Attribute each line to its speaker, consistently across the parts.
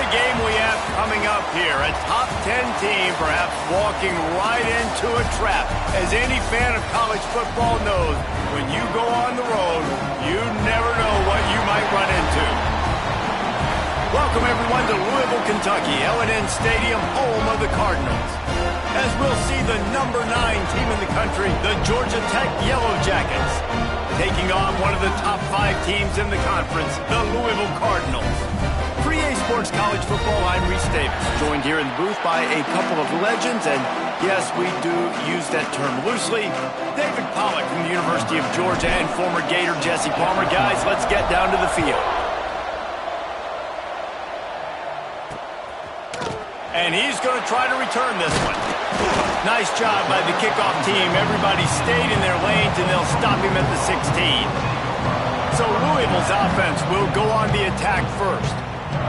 Speaker 1: the game we have coming up here. A top 10 team perhaps walking right into a trap. As any fan of college football knows, when you go on the road, you never know what you might run into. Welcome everyone to Louisville, Kentucky, L&N Stadium, home of the Cardinals. As we'll see the number 9 team in the country, the Georgia Tech Yellow Jackets, taking on one of the top 5 teams in the conference, the Louisville Cardinals. For EA Sports College Football, I'm Reese Davis, joined here in the booth by a couple of legends, and yes, we do use that term loosely. David Pollack from the University of Georgia and former Gator Jesse Palmer. Guys, let's get down to the field. And he's going to try to return this one. Nice job by the kickoff team. Everybody stayed in their lanes, and they'll stop him at the 16. So Louisville's offense will go on the attack first.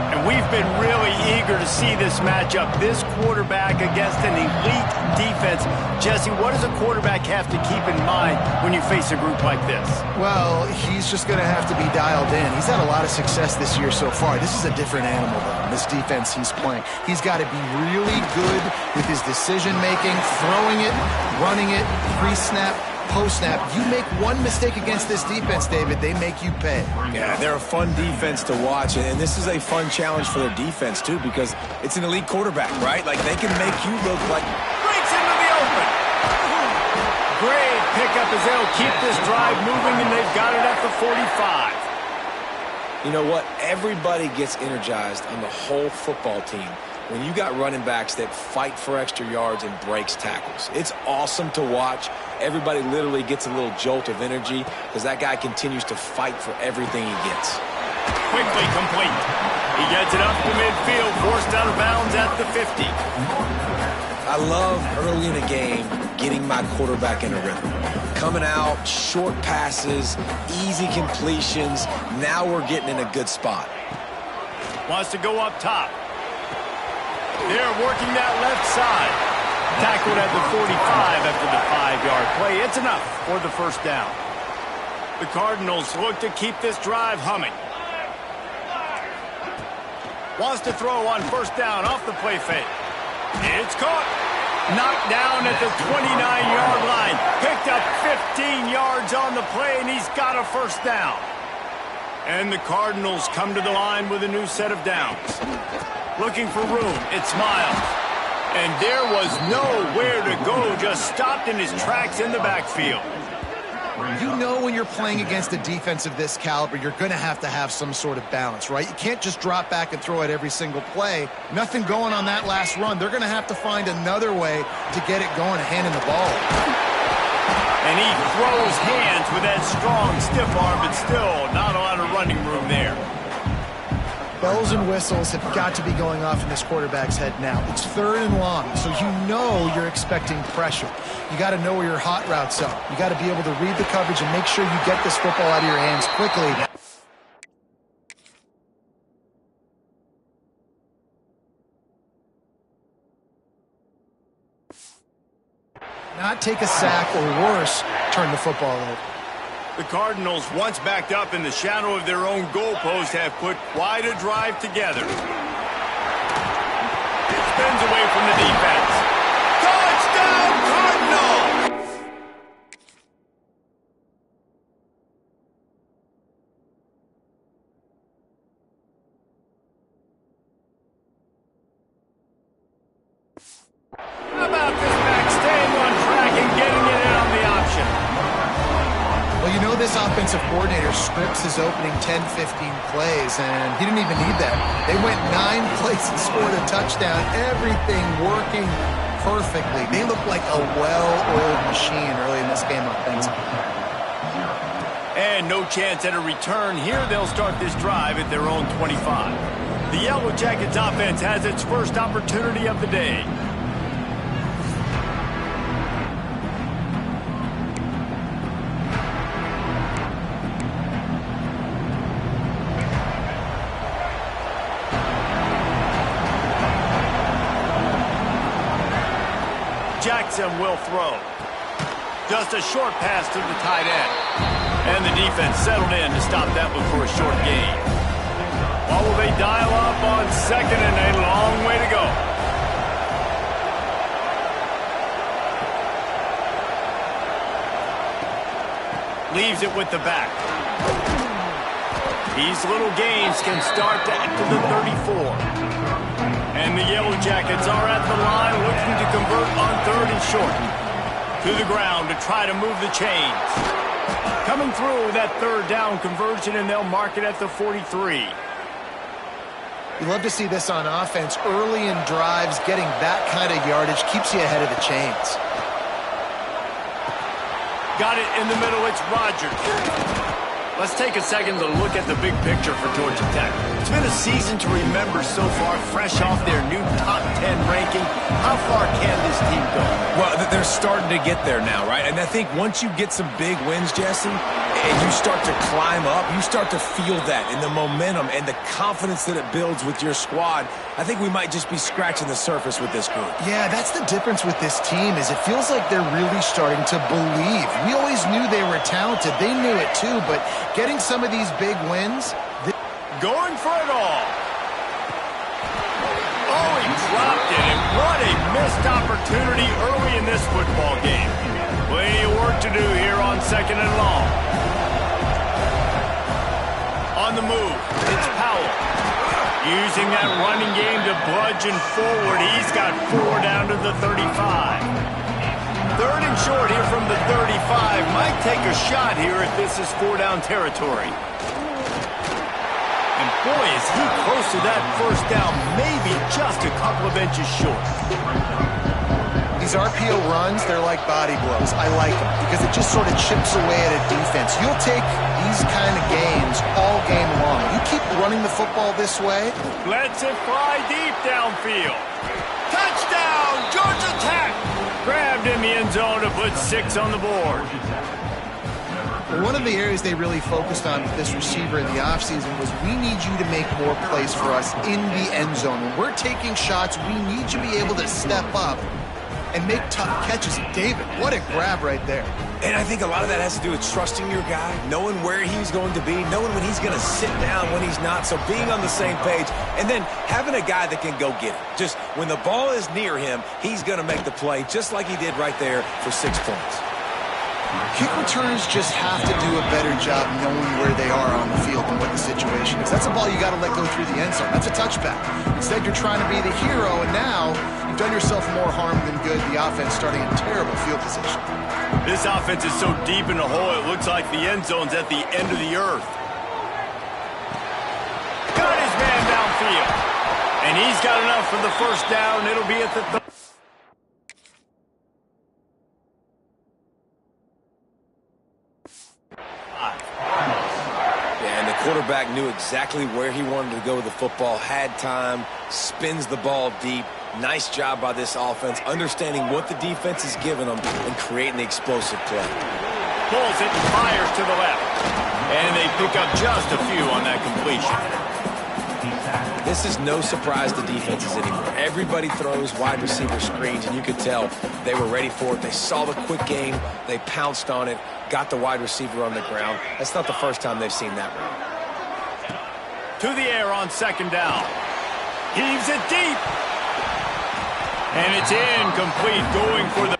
Speaker 1: And we've been really eager to see this matchup, this quarterback against an elite defense. Jesse, what does a quarterback have to keep in mind when you face a group like this?
Speaker 2: Well, he's just going to have to be dialed in. He's had a lot of success this year so far. This is a different animal, though, this defense he's playing. He's got to be really good with his decision-making, throwing it, running it, pre-snap, post-snap. You make one mistake against this defense, David, they make you pay.
Speaker 3: Yeah, they're a fun defense to watch, and this is a fun challenge for their defense, too, because it's an elite quarterback, right? Like, they can make you look like...
Speaker 1: Breaks into the open. Great pickup as they'll keep this drive moving, and they've got it at the 45.
Speaker 3: You know what? Everybody gets energized on the whole football team when you got running backs that fight for extra yards and breaks tackles. It's awesome to watch. Everybody literally gets a little jolt of energy because that guy continues to fight for everything he gets.
Speaker 1: Quickly complete. He gets it up to midfield, forced out of bounds at the 50.
Speaker 3: I love early in a game getting my quarterback in a rhythm. Coming out, short passes, easy completions. Now we're getting in a good spot.
Speaker 1: Wants to go up top. They're working that left side. Tackled at the 45 after the 5-yard play. It's enough for the first down. The Cardinals look to keep this drive humming. Wants to throw on first down off the play fake. It's caught. Knocked down at the 29-yard line. Picked up 15 yards on the play, and he's got a first down. And the Cardinals come to the line with a new set of downs. Looking for room. It's Miles. And there was nowhere to go. Just stopped in his tracks in the backfield.
Speaker 2: You know when you're playing against a defense of this caliber, you're going to have some sort of balance, right? You can't just drop back and throw it every single play. Nothing going on that last run. They're going to have to find another way to get it going, handing the ball.
Speaker 1: And he throws hands with that strong, stiff arm, but still not a lot of running room there.
Speaker 2: Bells and whistles have got to be going off in this quarterback's head now. It's 3rd and long, so you know you're expecting pressure. You got to know where your hot routes are. You got to be able to read the coverage and make sure you get this football out of your hands quickly. Not take a sack or worse, turn the football over.
Speaker 1: The Cardinals, once backed up in the shadow of their own goalpost, have put quite a drive together. Spins away from the defense. Touchdown, Cardinals! How about this back staying on track and getting it in on the option?
Speaker 2: Well, you know this offensive coordinator scripts his opening 10, 15 plays, and he didn't even need that. They went 9 plays and scored a touchdown. Everything working perfectly. They look like a well-oiled machine early in this game offensively.
Speaker 1: And no chance at a return here. They'll start this drive at their own 25. The Yellow Jackets offense has its first opportunity of the day. Jackson will throw. Just a short pass to the tight end. And the defense settled in to stop that one for a short gain. What will they dial up on second and a long way to go? Leaves it with the back. These little games can start to enter the 34. And the Yellow Jackets are at the line looking to convert on third and short. To the ground to try to move the chains. Coming through that third down conversion, and they'll mark it at the 43.
Speaker 2: You love to see this on offense. Early in drives, getting that kind of yardage keeps you ahead of the chains.
Speaker 1: Got it in the middle, it's Rodgers. Let's take a second to look at the big picture for Georgia Tech. It's been a season to remember so far, fresh off their new top 10 ranking. How far can this team go?
Speaker 3: Well, they're starting to get there now, right? And I think once you get some big wins, Jesse, and you start to climb up, you start to feel that in the momentum and the confidence that it builds with your squad. I think we might just be scratching the surface with this group.
Speaker 2: Yeah, that's the difference with this team, is it feels like they're really starting to believe. We always knew they were talented. They knew it too, but getting some of these big wins...
Speaker 1: Going for it all. Oh, he dropped it, and what a missed opportunity early in this football game. Plenty of work to do here on second and long. On the move, it's Powell. Using that running game to bludgeon forward. He's got 4 down to the 35. Third and short here from the 35. Might take a shot here if this is 4-down territory. And boy, is he close to that first down, maybe just a couple of inches short.
Speaker 2: These RPO runs, they're like body blows. I like them because it just sort of chips away at a defense. You'll take these kind of games all game long. You keep running the football this way.
Speaker 1: Lets it fly deep downfield. Touchdown, Georgia Tech! Grabbed in the end zone to put 6 on the board.
Speaker 2: One of the areas they really focused on with this receiver in the offseason was we need you to make more plays for us in the end zone. When we're taking shots, we need you to be able to step up and make tough catches. David, what a grab right there.
Speaker 3: And I think a lot of that has to do with trusting your guy, knowing where he's going to be, knowing when he's going to sit down, when he's not, so being on the same page, and then having a guy that can go get it. Just when the ball is near him, he's going to make the play, just like he did right there for 6 points.
Speaker 2: Kick returners just have to do a better job knowing where they are on the field and what the situation is. That's a ball you got to let go through the end zone. That's a touchback. Instead, you're trying to be the hero, and now you've done yourself more harm than good. The offense starting in terrible field position.
Speaker 1: This offense is so deep in the hole, it looks like the end zone's at the end of the earth. Got his man downfield. And he's got enough for the first down. It'll be at the
Speaker 3: Quarterback knew exactly where he wanted to go with the football, had time, spins the ball deep. Nice job by this offense, understanding what the defense is giving them and creating the explosive play.
Speaker 1: Pulls it and fires to the left. And they pick up just a few on that completion.
Speaker 3: This is no surprise to defenses anymore. Everybody throws wide receiver screens, and you could tell they were ready for it. They saw the quick game. They pounced on it, got the wide receiver on the ground. That's not the first time they've seen that run.
Speaker 1: To the air on second down. Heaves it deep. And it's incomplete, going for the...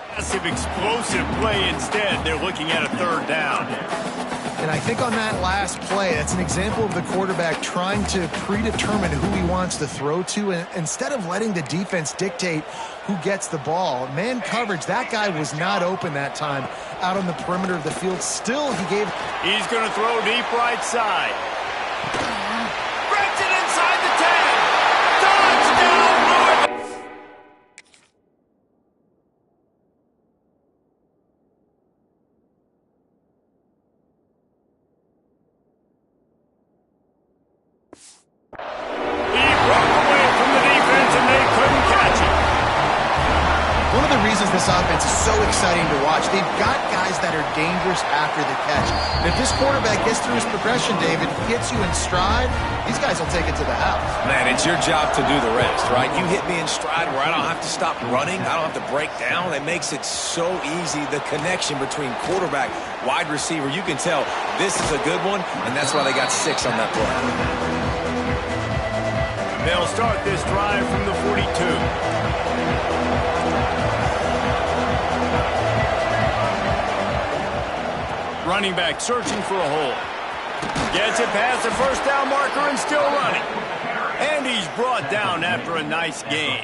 Speaker 1: Massive explosive play instead. They're looking at a third down.
Speaker 2: And I think on that last play, that's an example of the quarterback trying to predetermine who he wants to throw to, and instead of letting the defense dictate who gets the ball. Man coverage, that guy was not open that time out on the perimeter of the field. Still, he gave...
Speaker 1: He's going to throw deep right side. Grabs it inside the 10. Touchdown, North.
Speaker 2: this offense is so exciting to watch. They've got guys that are dangerous after the catch. And if this quarterback gets through his progression, David, hits you in stride, these guys will take it to the house.
Speaker 3: Man, it's your job to do the rest, right? You hit me in stride where I don't have to stop running. I don't have to break down. It makes it so easy. The connection between quarterback, wide receiver, you can tell this is a good one, and that's why they got 6 on that play.
Speaker 1: They'll start this drive from the 42. Running back searching for a hole. Gets it past the first down marker and still running. And he's brought down after a nice gain.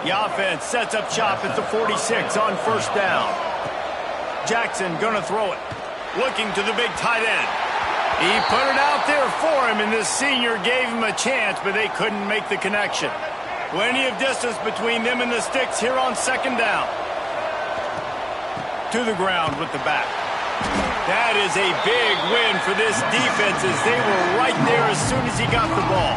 Speaker 1: The offense sets up shop at the 46 on first down. Jackson gonna throw it. Looking to the big tight end. He put it out there for him, and this senior gave him a chance, but they couldn't make the connection. Plenty of distance between them and the sticks here on second down. To the ground with the back. That is a big win for this defense as they were right there as soon as he got the ball.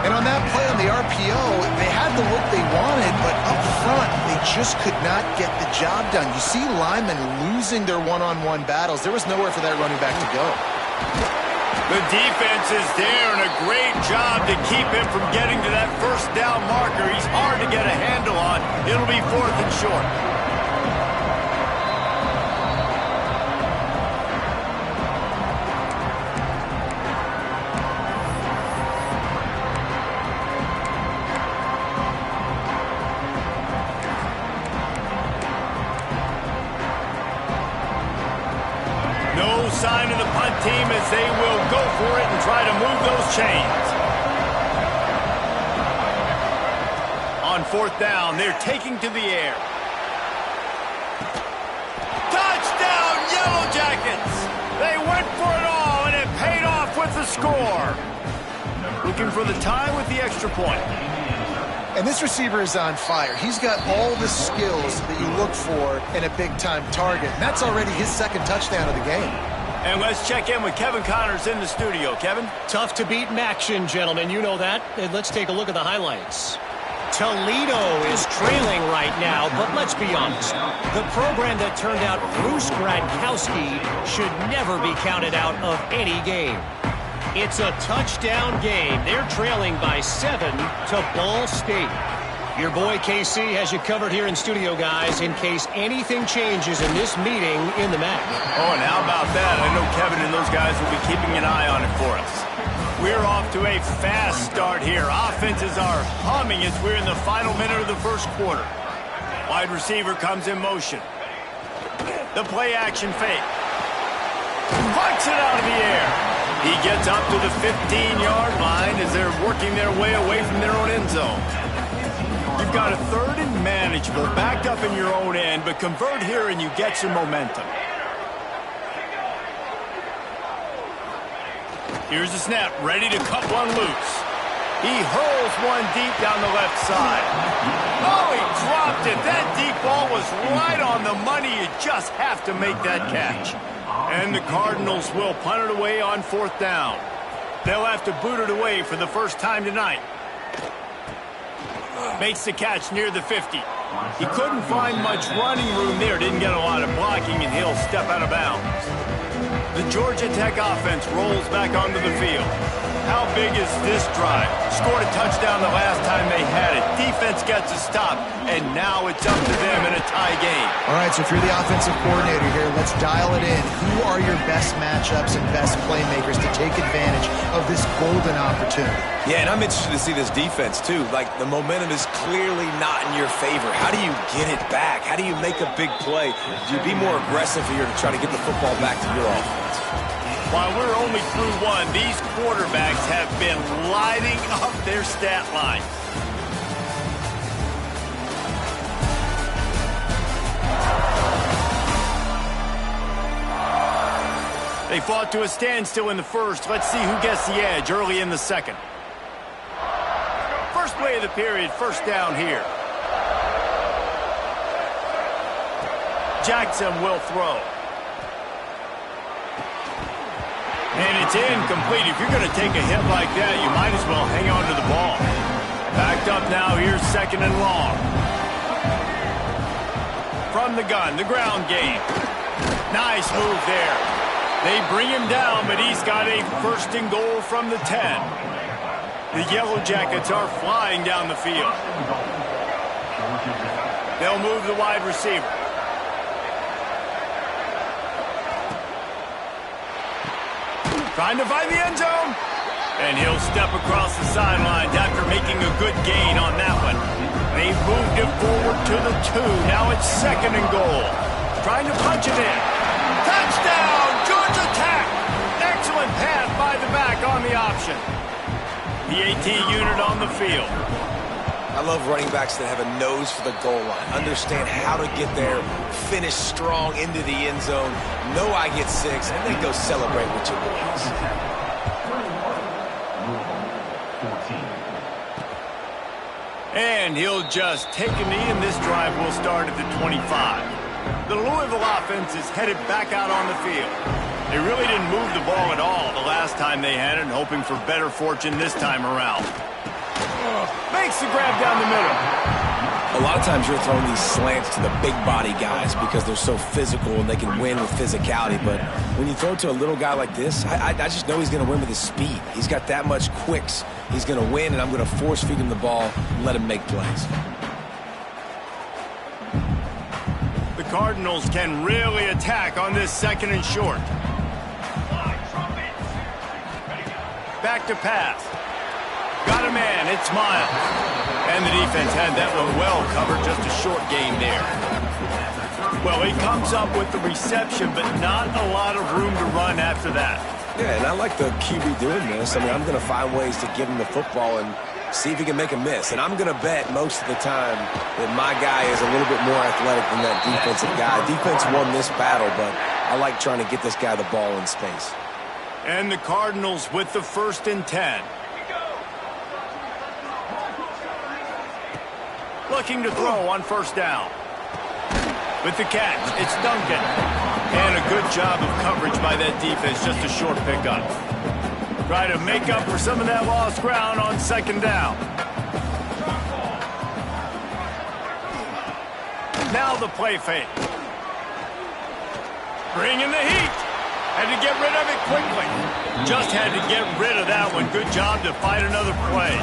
Speaker 2: And on that play on the RPO, they had the look they wanted, but up front, they just could not get the job done. You see linemen losing their one-on-one battles. There was nowhere for that running back to go.
Speaker 1: The defense is there, and a great job to keep him from getting to that first down marker. He's hard to get a handle on. It'll be 4th and short. Sign of the punt team as they will go for it and try to move those chains. On 4th down, they're taking to the air. Touchdown, Yellow Jackets! They went for it all, and it paid off with the score. Looking for the tie with the extra point.
Speaker 2: And this receiver is on fire. He's got all the skills that you look for in a big-time target. And that's already his 2nd touchdown of the game.
Speaker 1: And let's check in with Kevin Connors in the studio. Kevin?
Speaker 4: Tough to beat in action, gentlemen. You know that. And let's take a look at the highlights. Toledo is trailing right now, but let's be honest. The program that turned out Bruce Gradkowski should never be counted out of any game. It's a touchdown game. They're trailing by 7 to Ball State. Your boy KC has you covered here in studio, guys, in case anything changes in this meeting in the MAC.
Speaker 1: Oh, and how about that? I know Kevin and those guys will be keeping an eye on it for us. We're off to a fast start here. Offenses are humming as we're in the final minute of the first quarter. Wide receiver comes in motion. The play action fake. Punts it out of the air. He gets up to the 15-yard line as they're working their way away from their own end zone. You've got a 3rd and manageable, backed up in your own end, but convert here and you get some momentum. Here's the snap, ready to cut one loose. He hurls one deep down the left side. Oh, he dropped it. That deep ball was right on the money. You just have to make that catch. And the Cardinals will punt it away on 4th down. They'll have to boot it away for the first time tonight. Makes the catch near the 50. He couldn't find much running room there. Didn't get a lot of blocking, and he'll step out of bounds. The Georgia Tech offense rolls back onto the field. How big is this drive? Scored a touchdown the last time they had it. Defense gets a stop, and now it's up to them in a tie game.
Speaker 2: All right, so if you're the offensive coordinator here, let's dial it in. Who are your best matchups and best playmakers to take advantage of this golden opportunity?
Speaker 3: Yeah, and I'm interested to see this defense, too. Like, the momentum is clearly not in your favor. How do you get it back? How do you make a big play? Do you be more aggressive here to try to get the football back to your offense?
Speaker 1: While we're only through one, these quarterbacks have been lighting up their stat line. They fought to a standstill in the first. Let's see who gets the edge early in the second. First play of the period, first down here. Jackson will throw. And it's incomplete. If you're going to take a hit like that, you might as well hang on to the ball. Backed up now, here's 2nd and long. from the gun, the ground game. Nice move there. They bring him down, but he's got a first and goal from the 10. The Yellow Jackets are flying down the field. They'll move the wide receiver. Trying to find the end zone. And he'll step across the sidelines after making a good gain on that one. They've moved it forward to the 2. Now it's second and goal. Trying to punch it in. Touchdown, Georgia Tech. Excellent pass by the back on the option. The AT unit on the field.
Speaker 3: I love running backs that have a nose for the goal line. Understand how to get there, finish strong into the end zone, know I get 6, and then go celebrate with your boys.
Speaker 1: And he'll just take a knee, and this drive will start at the 25. The Louisville offense is headed back out on the field. They really didn't move the ball at all the last time they had it, and hoping for better fortune this time around. Makes the grab down the middle.
Speaker 3: A lot of times you're throwing these slants to the big body guys because they're so physical and they can win with physicality. But when you throw it to a little guy like this, I just know he's going to win with his speed. He's got that much quicks. He's going to win, and I'm going to force feed him the ball and let him make plays.
Speaker 1: The Cardinals can really attack on this second and short. Back to pass. Got a man, it's Miles. And the defense had that one well covered, just a short gain there. Well, he comes up with the reception, but not a lot of room to run after that.
Speaker 3: Yeah, and I like the QB doing this. I mean, I'm going to find ways to give him the football and see if he can make a miss. And I'm going to bet most of the time that my guy is a little bit more athletic than that defensive guy. Defense won this battle, but I like trying to get this guy the ball in space.
Speaker 1: And the Cardinals with the 1st and 10. Looking to throw on 1st down. With the catch, it's Duncan. And a good job of coverage by that defense, just a short pickup. Try to make up for some of that lost ground on 2nd down. Now the play fake. Bringing the heat. Had to get rid of it quickly. Just had to get rid of that one. Good job to fight another play.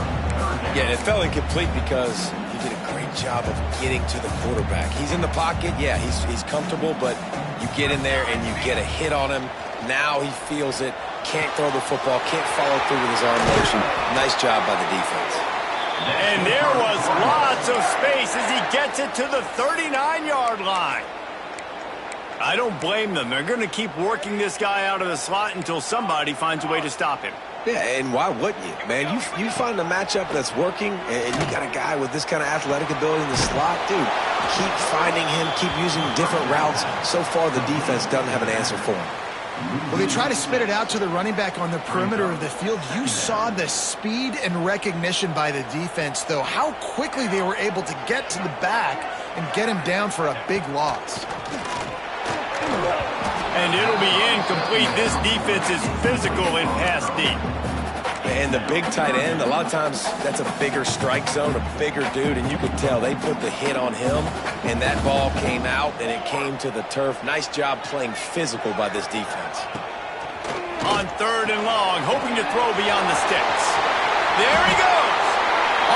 Speaker 3: Yeah, it fell incomplete because he did a great job of getting to the quarterback. He's in the pocket. Yeah, he's comfortable, but you get in there and you get a hit on him. Now he feels it. Can't throw the football. Can't follow through with his arm motion. Nice job by the defense.
Speaker 1: And there was lots of space as he gets it to the 39-yard line. I don't blame them. They're going to keep working this guy out of the slot until somebody finds a way to stop him.
Speaker 3: Yeah, and why wouldn't you, man? You find a matchup that's working, and you got a guy with this kind of athletic ability in the slot, dude. Keep finding him, keep using different routes. So far, the defense doesn't have an answer for him.
Speaker 2: Well, they try to spit it out to the running back on the perimeter of the field. You saw the speed and recognition by the defense, though, how quickly they were able to get to the back and get him down for a big loss.
Speaker 1: And it'll be incomplete. This defense is physical and pass deep.
Speaker 3: And the big tight end, a lot of times that's a bigger strike zone, a bigger dude, and you could tell they put the hit on him, and that ball came out, and it came to the turf. Nice job playing physical by this defense.
Speaker 1: On 3rd and long, hoping to throw beyond the sticks. There he goes.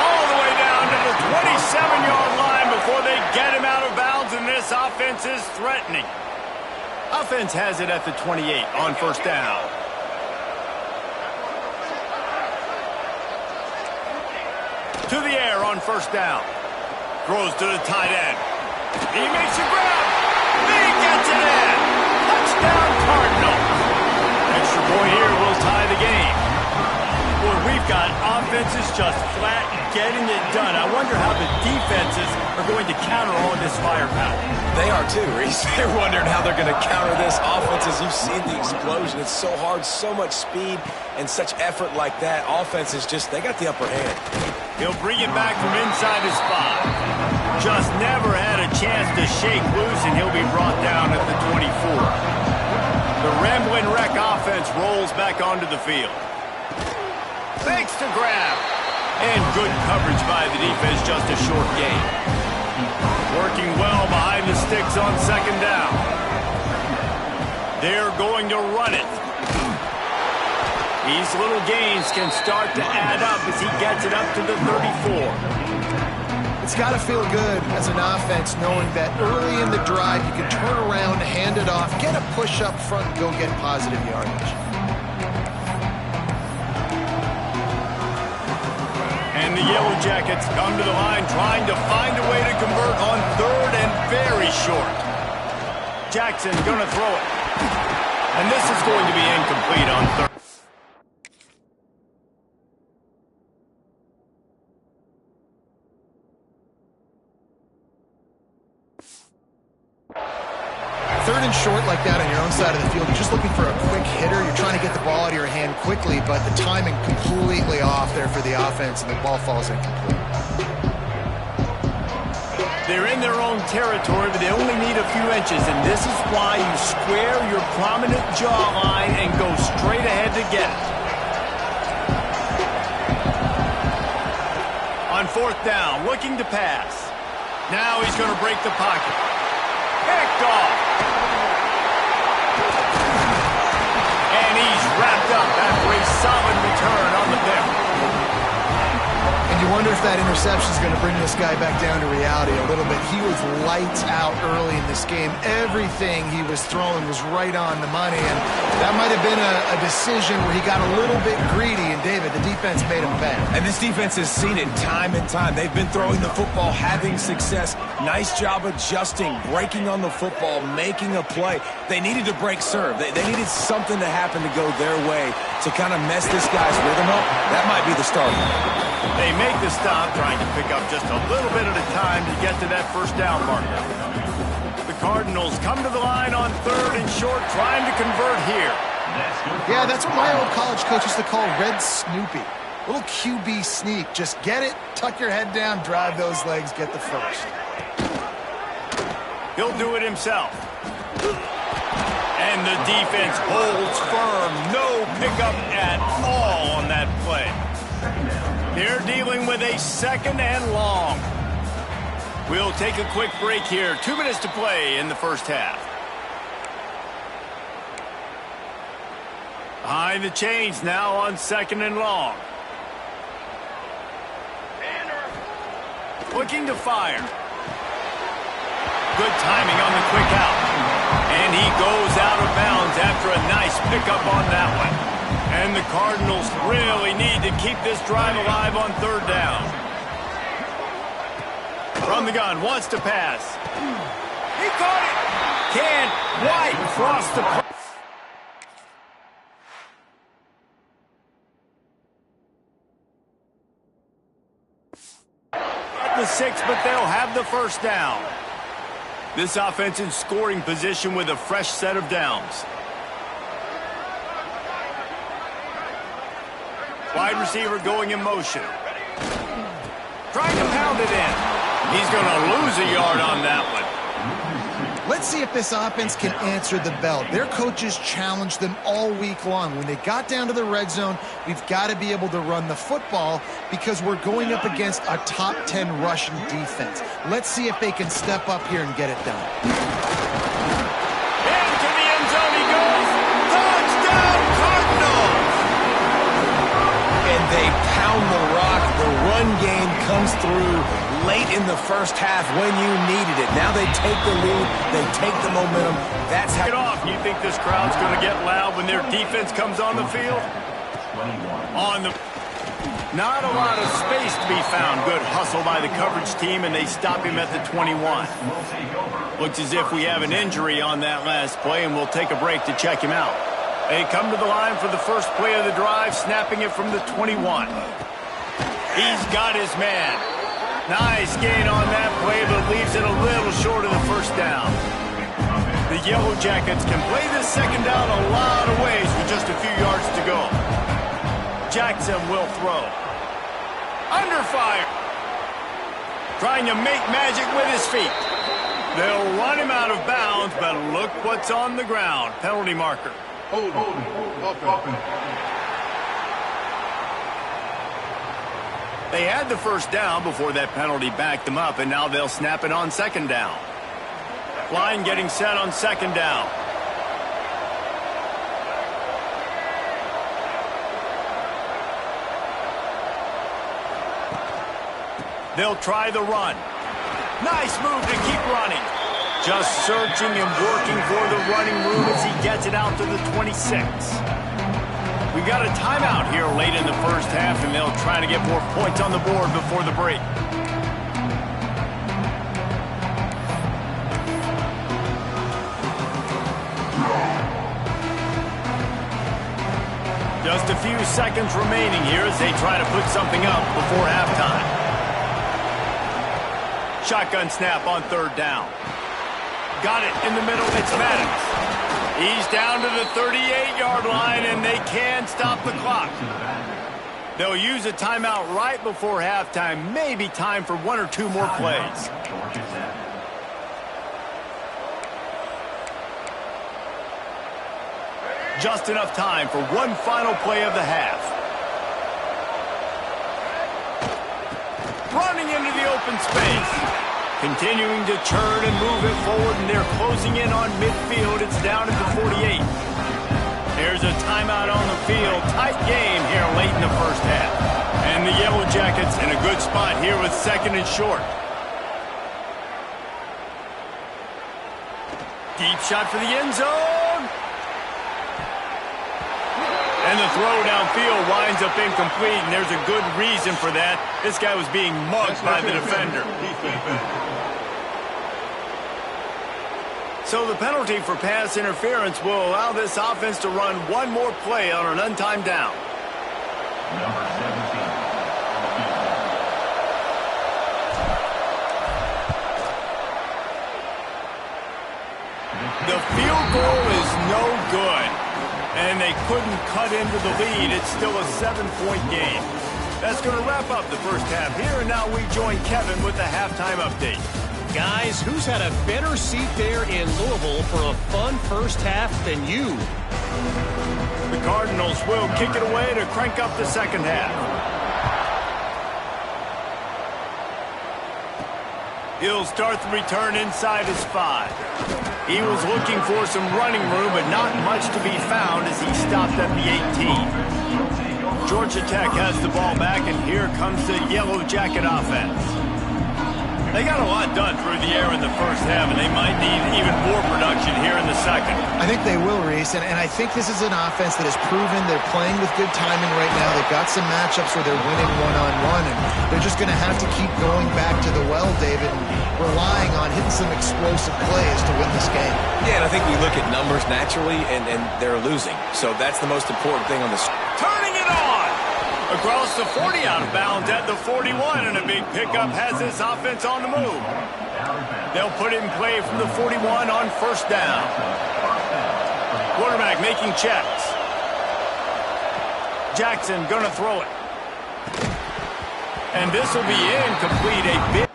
Speaker 1: All the way down to the 27-yard line before they get him out of bounds, and this offense is threatening. Offense has it at the 28 on 1st down. To the air on 1st down. Throws to the tight end. He makes a grab. He gets it in. Touchdown Cardinals. Extra point here will tie the game. Boy, we've got offenses just flat getting it done. I wonder how the defenses are going to counter all of this firepower.
Speaker 3: They are too, Reese. They're wondering how they're going to counter this offense. As you've seen the explosion, it's so hard, so much speed, and such effort like that. Offense is just, they got the upper hand.
Speaker 1: He'll bring it back from inside his 5. Just never had a chance to shake loose, and he'll be brought down at the 24. The Ramling Wreck offense rolls back onto the field. Fakes to grab. And good coverage by the defense, just a short gain. Working well behind the sticks on second down. They're going to run it. These little gains can start to add up as he gets it up to the 34.
Speaker 2: It's got to feel good as an offense knowing that early in the drive you can turn around, hand it off, get a push up front, and go get positive yardage.
Speaker 1: And the Yellow Jackets come to the line trying to find a way to convert on third and very short. Jackson going to throw it. And this is going to be incomplete on third.
Speaker 2: Third and short like that on your own side of the field, you're just looking for a quick hitter. You're trying to get the ball out of your hand quickly, but the timing completely off there for the offense, and the ball falls incomplete.
Speaker 1: They're in their own territory, but they only need a few inches, and this is why you square your prominent jawline and go straight ahead to get it. On fourth down, looking to pass. Now he's going to break the pocket. Picked off. And he's wrapped up after a solid return on the pick.
Speaker 2: And you wonder if that interception is going to bring this guy back down to reality a little bit. He was lights out early in this game. Everything he was throwing was right on the money, and that might have been a decision where he got a little bit greedy, and David, the defense made him pay.
Speaker 3: And this defense has seen it time and time. They've been throwing the football, having success. Nice job adjusting, breaking on the football, making a play. They needed to break serve. They needed something to happen to go their way to kind of mess this guy's rhythm up. That might be the start.
Speaker 1: They make the stop, trying to pick up just a little bit at a time to get to that first down marker. The Cardinals come to the line on third and short, trying to convert here.
Speaker 2: Yeah, that's what my old college coach used to call Red Snoopy. Little QB sneak. Just get it, tuck your head down, drive those legs, get the first.
Speaker 1: He'll do it himself. And the defense holds firm. No pickup at all on that play. They're dealing with a second and long. We'll take a quick break here. 2 minutes to play in the first half. Behind the chains now on second and long. Looking to fire. Good timing on the quick out. And he goes out of bounds after a nice pickup on that one. And the Cardinals really need to keep this drive alive on third down. From the gun, wants to pass. He caught it. Can't quite cross the... At the 6, but they'll have the first down. This offense in scoring position with a fresh set of downs. Wide receiver going in motion. Trying to pound it in. He's going to lose a yard on that one.
Speaker 2: Let's see if this offense can answer the bell. Their coaches challenged them all week long. When they got down to the red zone, we've got to be able to run the football because we're going up against a top 10 Russian defense. Let's see if they can step up here and get it done.
Speaker 1: Into the end zone he goes. Touchdown, Cardinals!
Speaker 3: And they pound the rock. The run game comes through late in the first half when you needed it. Now they take the lead. They take the momentum. That's how...
Speaker 1: Get off. You think this crowd's going to get loud when their defense comes on the field? On the... Not a lot of space to be found. Good hustle by the coverage team, and they stop him at the 21. Looks as if we have an injury on that last play, and we'll take a break to check him out. They come to the line for the first play of the drive, snapping it from the 21. He's got his man. Nice gain on that play, but leaves it a little short of the first down. The Yellow Jackets can play this second down a lot of ways with just a few yards to go. Jackson will throw. Under fire. Trying to make magic with his feet. They'll run him out of bounds, but look what's on the ground. Penalty marker. They had the first down before that penalty backed them up, and now they'll snap it on second down. Line getting set on second down. They'll try the run. Nice move to keep running. Just searching and working for the running room as he gets it out to the 26. We've got a timeout here late in the first half, and they'll try to get more points on the board before the break. Just a few seconds remaining here as they try to put something up before halftime. Shotgun snap on third down. Got it in the middle. It's Maddox. He's down to the 38-yard line, and they can stop the clock. They'll use a timeout right before halftime. Maybe time for one or two more plays. Just enough time for one final play of the half. Running into the open space. Continuing to turn and move it forward, and they're closing in on midfield. It's down at the 48. There's a timeout on the field. Tight game here late in the first half. And the Yellow Jackets in a good spot here with second and short. Deep shot for the end zone. And the throw downfield winds up incomplete, and there's a good reason for that. This guy was being mugged by the defender. So the penalty for pass interference will allow this offense to run one more play on an untimed down.
Speaker 5: Number 17.
Speaker 1: The field goal is no good. And they couldn't cut into the lead. It's still a 7-point game. That's going to wrap up the first half here, and now we join Kevin with the halftime update.
Speaker 4: Guys, who's had a better seat there in Louisville for a fun first half than you?
Speaker 1: The Cardinals will kick it away to crank up the second half. He'll start the return inside his 5. He was looking for some running room, but not much to be found as he stopped at the 18. Georgia Tech has the ball back, and here comes the Yellow Jacket offense. They got a lot done through the air in the first half, and they might need even more production here in the second.
Speaker 2: I think they will, Reese, and I think this is an offense that has proven they're playing with good timing right now. They've got some matchups where they're winning one-on-one, and they're just going to have to keep going back to the well, David, and relying on hitting some explosive plays to win this game.
Speaker 3: Yeah, and I think we look at numbers naturally, and they're losing. So that's the most important thing on this.
Speaker 1: Turning it on! Across the 40, out of bounds at the 41, and a big pickup has this offense on the move. They'll put it in play from the 41 on first down. Quarterback making checks. Jackson gonna throw it. And this will be incomplete. A big...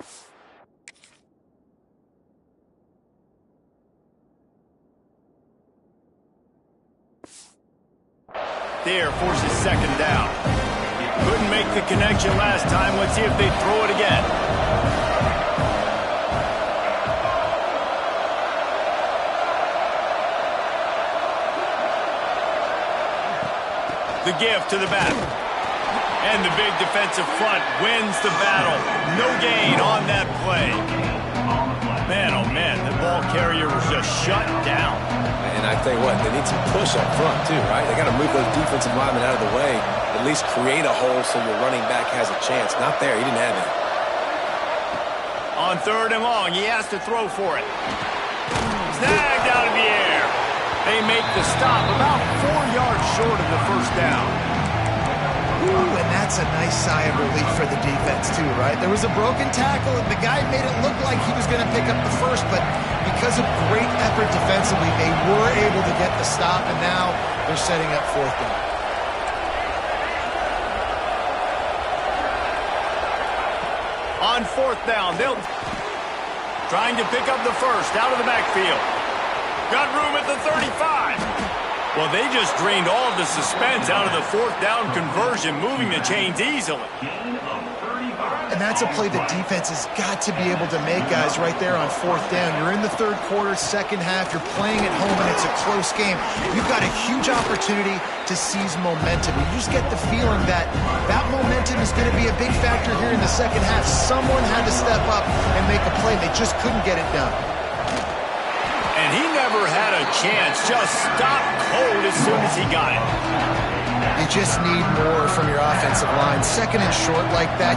Speaker 1: There forces second down. Couldn't make the connection last time. Let's see if they throw it again. The give to the back. And the big defensive front wins the battle. No gain on that play. Man, oh man, the ball carrier was just shut down.
Speaker 3: And I tell you what, they need some push up front too, right? They got to move those defensive linemen out of the way, at least create a hole so your running back has a chance. Not there, he didn't have it.
Speaker 1: On third and long, he has to throw for it. Snagged out of the air. They make the stop about 4 yards short of the first down.
Speaker 2: Ooh, and that's a nice sigh of relief for the defense too, right? There was a broken tackle, and the guy made it look like he was going to pick up the first, but because of great effort defensively, they were able to get the stop, and now they're setting up fourth down.
Speaker 1: On fourth down, they'll trying to pick up the first out of the backfield. Got room at the 35. Well, they just drained all of the suspense out of the fourth down conversion, moving the chains easily.
Speaker 2: And that's a play the defense has got to be able to make, guys, right there on fourth down. You're in the third quarter, second half. You're playing at home, and it's a close game. You've got a huge opportunity to seize momentum. You just get the feeling that that momentum is going to be a big factor here in the second half. Someone had to step up and make a play. They just couldn't get it done.
Speaker 1: And he never had a chance. Just stopped cold as soon as he got it.
Speaker 2: You just need more from your offensive line. Second and short like that.